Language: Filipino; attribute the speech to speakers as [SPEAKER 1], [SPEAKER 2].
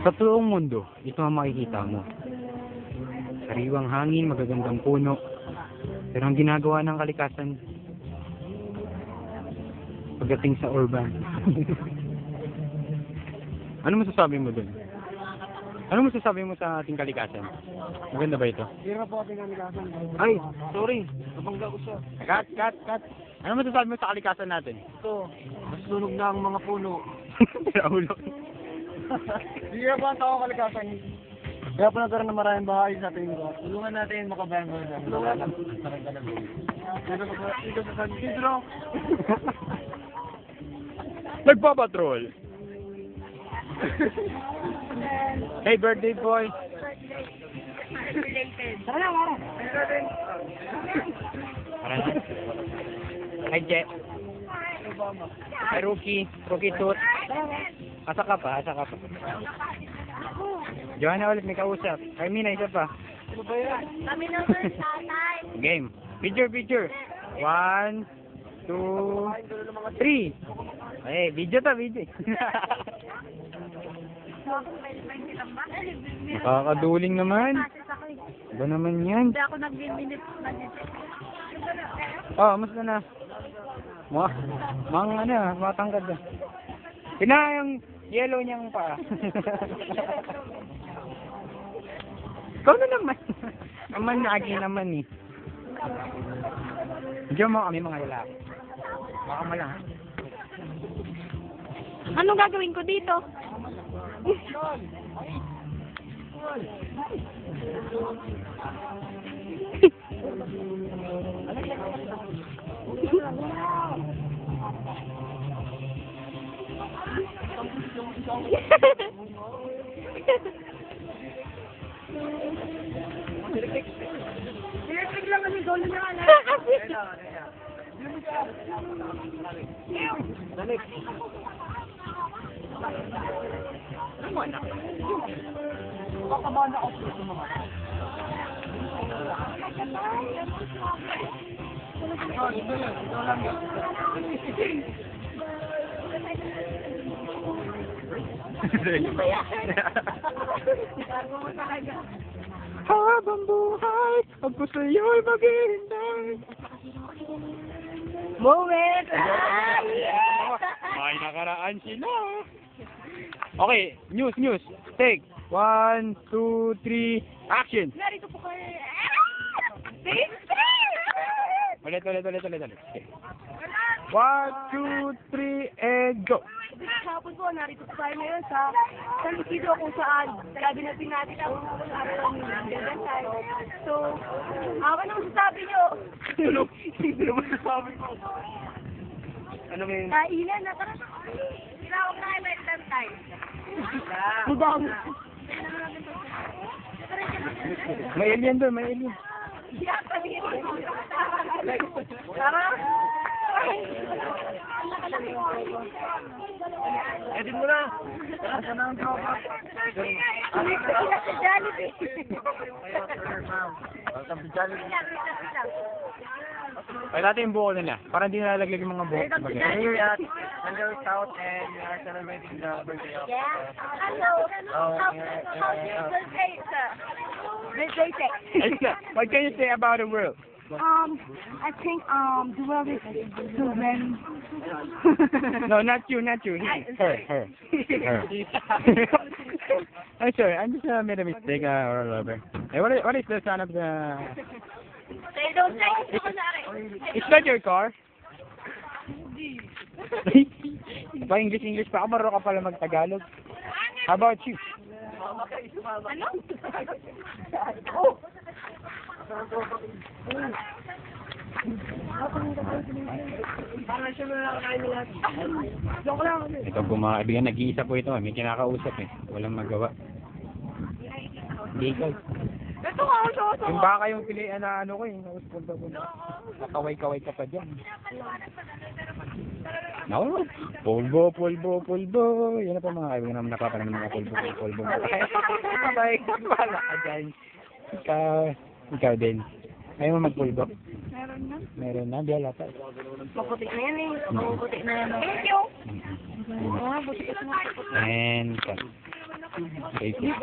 [SPEAKER 1] Sa totoong mundo, ito ang makikita mo. Sariwang hangin, magagandang puno. Pero ang ginagawa ng kalikasan, pagdating sa urban. Ano masasabi mo dun? Ano masasabi mo sa ating kalikasan? Maganda ba ito?
[SPEAKER 2] Hirap po ating kalikasan.
[SPEAKER 1] Ay, sorry.
[SPEAKER 2] Nabangga ko siya.
[SPEAKER 1] Cut. Ano masasabi mo sa kalikasan natin?
[SPEAKER 2] Ito, nasunog na ang mga puno.
[SPEAKER 1] Ulo.
[SPEAKER 2] Hindi na po ang tao kalikasan. Kaya po nagkaroon ng maraming bahay sa ating lugar. Tulungan natin makabayan ko na. Dito sa San Pedro.
[SPEAKER 1] Nagpapatrol. Hey, birthday boy.
[SPEAKER 2] Tara na, Mara.
[SPEAKER 1] Tara na. Hi, Jet. Hi, Rookie. Rookie Toot. Asa ka pa. Joanna ulit, may kausap. Carmina, isa pa.
[SPEAKER 3] Kami na first tatay.
[SPEAKER 1] Game. Picture. 1, 2, 3. Eh, video. Nakakaduling naman. Ba naman yan?
[SPEAKER 3] Hindi ako nag-minute.
[SPEAKER 1] Oh, musta na? Matangkad na. Pina yung yellow niyang pa. Ikaw na naman. Naman lagi naman eh. Diyan mo kami mga lalaki. Baka mo lang ha.
[SPEAKER 3] Anong gagawin ko dito?
[SPEAKER 2] Electric lang kasi goal na nga. Dalik. Ano anak? Kakabahan ako sa mga. Ito lang yun.
[SPEAKER 1] Habang buhay, pag ko sa'yo'y maghihintay.
[SPEAKER 3] Moment!
[SPEAKER 1] May nakaraan sila. Okay, news. Take. 1, 2, 3, action!
[SPEAKER 3] Narito po kayo.
[SPEAKER 1] Ulit. Okay. 1, 2, 3, and go!
[SPEAKER 3] Hapon po, narito po tayo ngayon sa San Isidro kung saan gaganatin natin ang araw ng Valentine. So, ano masasabi nyo?
[SPEAKER 2] Ano masasabi ko? Ano ba yun?
[SPEAKER 3] Kailan na, tara. Tinawag na kayo Valentine.
[SPEAKER 2] Budang!
[SPEAKER 1] May alien doon, may alien.
[SPEAKER 3] Tara!
[SPEAKER 2] Edit mo na! Tara na ang tropa!
[SPEAKER 3] Jollibee!
[SPEAKER 2] Welcome to Jollibee!
[SPEAKER 1] Ay, natin yung buko nila. Para hindi nalalaglag yung mga buko.
[SPEAKER 2] We're here at Mandel South and we are celebrating the birthday of
[SPEAKER 3] Hello! How's your birthday, sir? Birthday, sir.
[SPEAKER 1] What can you say about the world?
[SPEAKER 3] I think, the world is so very...
[SPEAKER 1] No, not you. Her. I'm sorry, I just made a mistake or whatever. Hey, what is the sound of the...
[SPEAKER 3] They don't say it.
[SPEAKER 1] Is that your car? Pa English pa. Marunong ka pala mag-Tagalog. How about you?
[SPEAKER 3] Ano?
[SPEAKER 2] Oh! Para siya makakain nila. Joke lang.
[SPEAKER 1] Ito po mga kaibigan, nag-iisa po ito. May kinakausap eh. Walang magawa. Hindi ikaw.
[SPEAKER 2] Ito nga ako.
[SPEAKER 1] Yung baka yung pilihan na ano ko eh. Nauspon ko. Nakaway-kaway ka pa dyan. Naku, pulbo. Yan na po mga kaibigan naman nakapanood ng mga pulbo. Bye. Wala ka dyan. Ikaw din. Ayaw mo magpulbo? Meron na, di halata.
[SPEAKER 3] Maputi na yan eh. Maputi na yan. Thank you.
[SPEAKER 1] And cut. Basic.